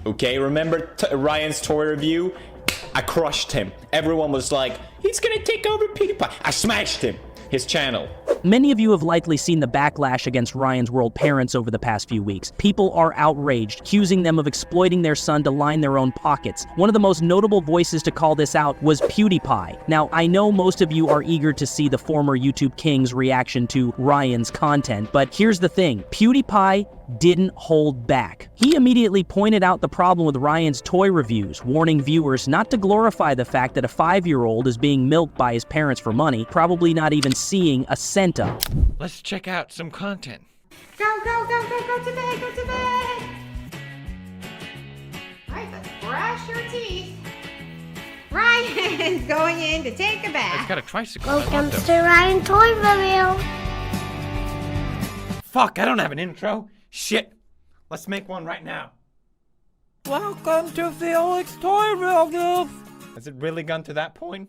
Okay, remember Ryan's toy review? I crushed him. Everyone was like, he's gonna take over PewDiePie. I smashed him. His channel. Many of you have likely seen the backlash against Ryan's World parents over the past few weeks. People are outraged, accusing them of exploiting their son to line their own pockets. One of the most notable voices to call this out was PewDiePie. Now, I know most of you are eager to see the former YouTube King's reaction to Ryan's content, but here's the thing. PewDiePie didn't hold back. He immediately pointed out the problem with Ryan's toy reviews, warning viewers not to glorify the fact that a 5-year-old is being milked by his parents for money, probably not even seeing a cent of. Let's check out some content. Go, go, go, go, go to bed, go to bed. All right, let's brush your teeth. Ryan's going in to take a It's bath. got a tricycle. Welcome to Ryan Toy Review. Fuck, I don't have an intro. Shit. Let's make one right now. Welcome to Felix Toy Review. Has it really gone to that point?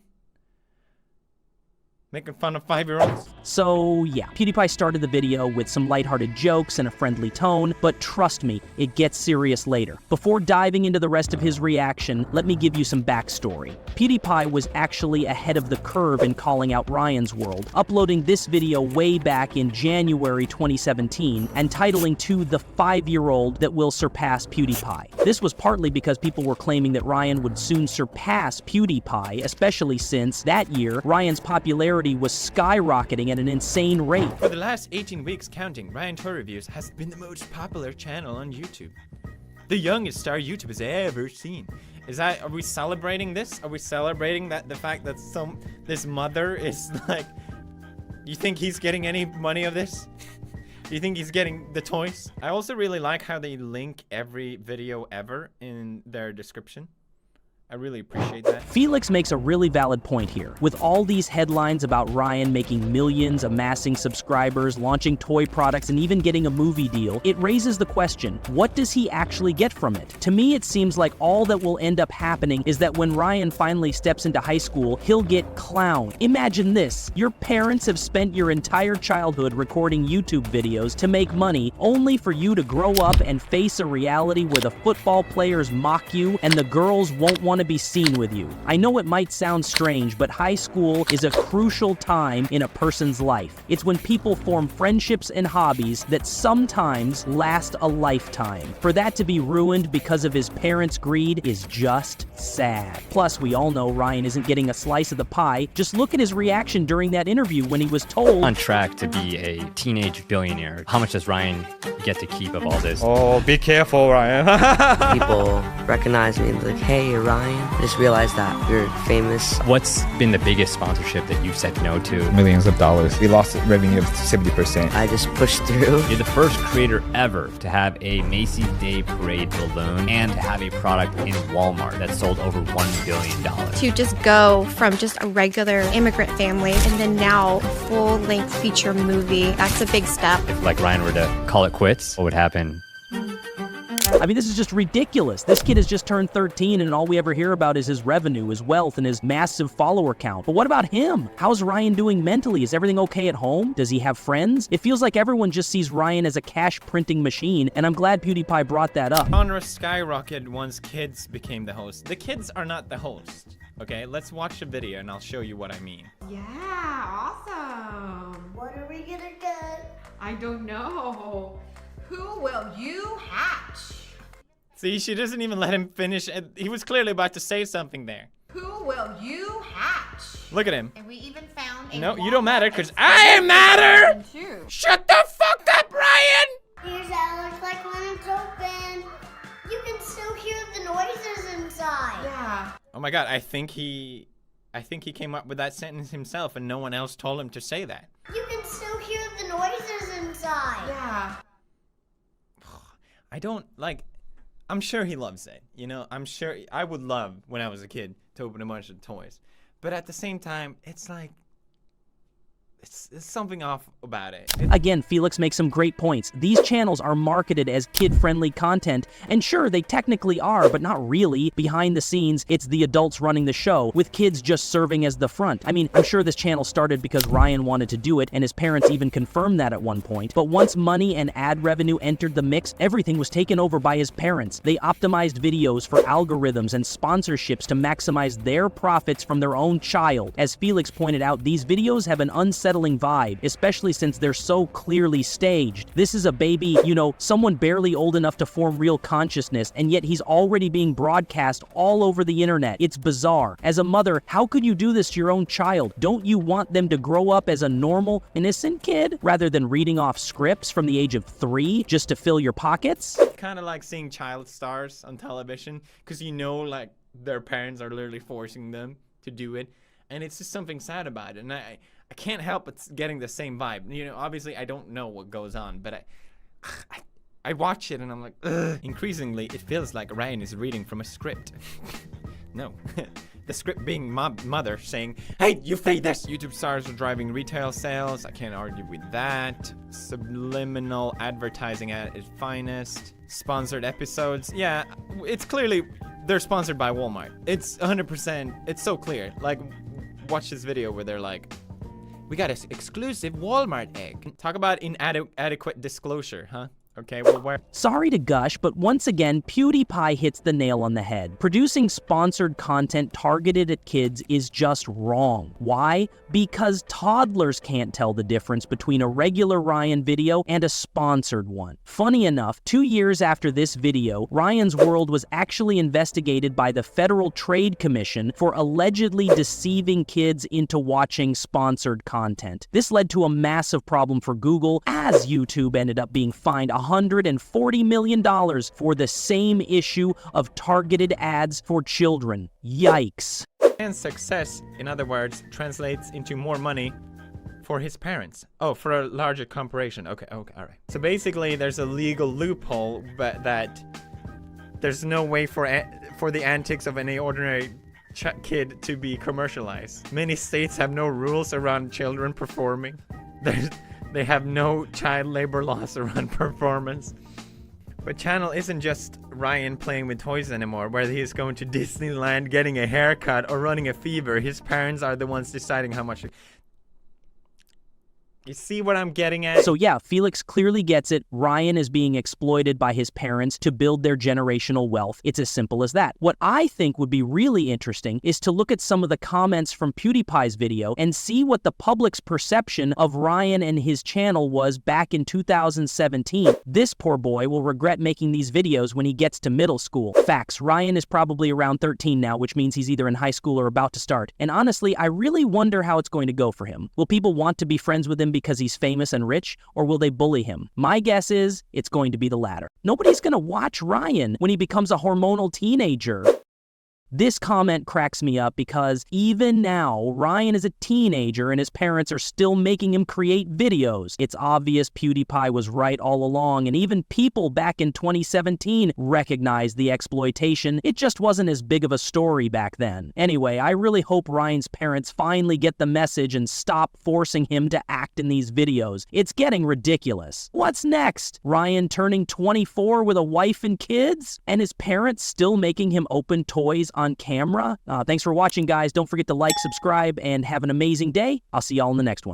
Making fun of 5-year-olds? So yeah, PewDiePie started the video with some lighthearted jokes and a friendly tone, but trust me, it gets serious later. Before diving into the rest of his reaction, let me give you some backstory. PewDiePie was actually ahead of the curve in calling out Ryan's World, uploading this video way back in January 2017 and titling to the 5-year-old that will surpass PewDiePie. This was partly because people were claiming that Ryan would soon surpass PewDiePie, especially since that year, Ryan's popularity was skyrocketing at an insane rate. For the last 18 weeks counting, Ryan Toy Reviews has been the most popular channel on YouTube. The youngest star YouTube has ever seen. Are we celebrating this? Are we celebrating the fact that this mother is like, you think he's getting any money of this? Do you think he's getting the toys? I also really like how they link every video ever in their description. I really appreciate that. Felix makes a really valid point here. With all these headlines about Ryan making millions, amassing subscribers, launching toy products, and even getting a movie deal, it raises the question, what does he actually get from it? To me, it seems like all that will end up happening is that when Ryan finally steps into high school, he'll get clowned. Imagine this. Your parents have spent your entire childhood recording YouTube videos to make money, only for you to grow up and face a reality where the football players mock you and the girls won't want to be seen with you. I know it might sound strange, but high school is a crucial time in a person's life. It's when people form friendships and hobbies that sometimes last a lifetime. For that to be ruined because of his parents' greed is just sad. Plus, we all know Ryan isn't getting a slice of the pie. Just look at his reaction during that interview when he was told, on track to be a teenage billionaire. How much does Ryan get to keep of all this? Oh, be careful, Ryan. People recognize me and be like, hey, you're Ryan. I just realized that you're famous. What's been the biggest sponsorship that you've said no to? Millions of dollars. We lost revenue of 70%. I just pushed through. You're the first creator ever to have a Macy's Day Parade balloon and to have a product in Walmart that sold over $1 billion. To just go from just a regular immigrant family and then now a full-length feature movie, that's a big step. If like Ryan were to call it quits, what would happen? I mean, this is just ridiculous. This kid has just turned 13 and all we ever hear about is his revenue, his wealth, and his massive follower count. But what about him? How's Ryan doing mentally? Is everything okay at home? Does he have friends? It feels like everyone just sees Ryan as a cash printing machine, and I'm glad PewDiePie brought that up. Genre skyrocketed once kids became the host. The kids are not the host. Okay, let's watch the video and I'll show you what I mean. Yeah, awesome. What are we gonna get? I don't know. Who will you hatch? See, she doesn't even let him finish. He was clearly about to say something there. Who will you hatch? Look at him. And we even found a No, you don't Walmart matter, because I matter! too. Shut the fuck up, Ryan! Here's how it looks like when it's open. You can still hear the noises inside. Yeah. Oh my god, I think he came up with that sentence himself and no one else told him to say that. You can still hear the noises inside. Yeah. I don't, like, I'm sure he loves it, you know? I'm sure, I would love, when I was a kid, to open a bunch of toys. But at the same time, it's like, It's something off about it. Again, Felix makes some great points. These channels are marketed as kid-friendly content, and sure, they technically are, but not really. Behind the scenes, it's the adults running the show, with kids just serving as the front. I mean, I'm sure this channel started because Ryan wanted to do it, and his parents even confirmed that at one point. But once money and ad revenue entered the mix, everything was taken over by his parents. They optimized videos for algorithms and sponsorships to maximize their profits from their own child. As Felix pointed out, these videos have an unsettling vibe, especially since they're so clearly staged. This is a baby, you know, someone barely old enough to form real consciousness, and yet he's already being broadcast all over the internet. It's bizarre. As a mother, how could you do this to your own child? Don't you want them to grow up as a normal, innocent kid, rather than reading off scripts from the age of 3 just to fill your pockets? Kind of like seeing child stars on television, because you know, like, their parents are literally forcing them to do it, and it's just something sad about it. And I can't help but getting the same vibe. You know, obviously I don't know what goes on, but I watch it and I'm like, ugh. Increasingly, it feels like Ryan is reading from a script. No. The script being my mother saying, hey, you say this. YouTube stars are driving retail sales. I can't argue with that. Subliminal advertising at its finest. Sponsored episodes. Yeah, it's clearly, they're sponsored by Walmart. It's 100%, it's so clear. Like, watch this video where they're like, we got an exclusive Walmart egg. Talk about inadequate disclosure, huh? Okay, well, where? Sorry to gush, but once again, PewDiePie hits the nail on the head. Producing sponsored content targeted at kids is just wrong. Why? Because toddlers can't tell the difference between a regular Ryan video and a sponsored one. Funny enough, 2 years after this video, Ryan's World was actually investigated by the Federal Trade Commission for allegedly deceiving kids into watching sponsored content. This led to a massive problem for Google, as YouTube ended up being fined $140 million for the same issue of targeted ads for children. Yikes. And success, in other words, translates into more money for his parents. Oh, for a larger corporation. Okay, all right. So basically, there's a legal loophole, but that there's no way for the antics of any ordinary kid to be commercialized. Many states have no rules around children performing. They have no child labor laws around performance. But channel isn't just Ryan playing with toys anymore, whether he's going to Disneyland, getting a haircut, or running a fever. His parents are the ones deciding how much. You see what I'm getting at? So yeah, Felix clearly gets it. Ryan is being exploited by his parents to build their generational wealth. It's as simple as that. What I think would be really interesting is to look at some of the comments from PewDiePie's video and see what the public's perception of Ryan and his channel was back in 2017. This poor boy will regret making these videos when he gets to middle school. Facts, Ryan is probably around 13 now, which means he's either in high school or about to start. And honestly, I really wonder how it's going to go for him. Will people want to be friends with him because he's famous and rich, or will they bully him? My guess is it's going to be the latter. Nobody's going to watch Ryan when he becomes a hormonal teenager. This comment cracks me up because even now, Ryan is a teenager and his parents are still making him create videos. It's obvious PewDiePie was right all along, and even people back in 2017 recognized the exploitation. It just wasn't as big of a story back then. Anyway, I really hope Ryan's parents finally get the message and stop forcing him to act in these videos. It's getting ridiculous. What's next? Ryan turning 24 with a wife and kids? And his parents still making him open toys on camera? Thanks for watching, guys. Don't forget to like, subscribe, and have an amazing day. I'll see y'all in the next one.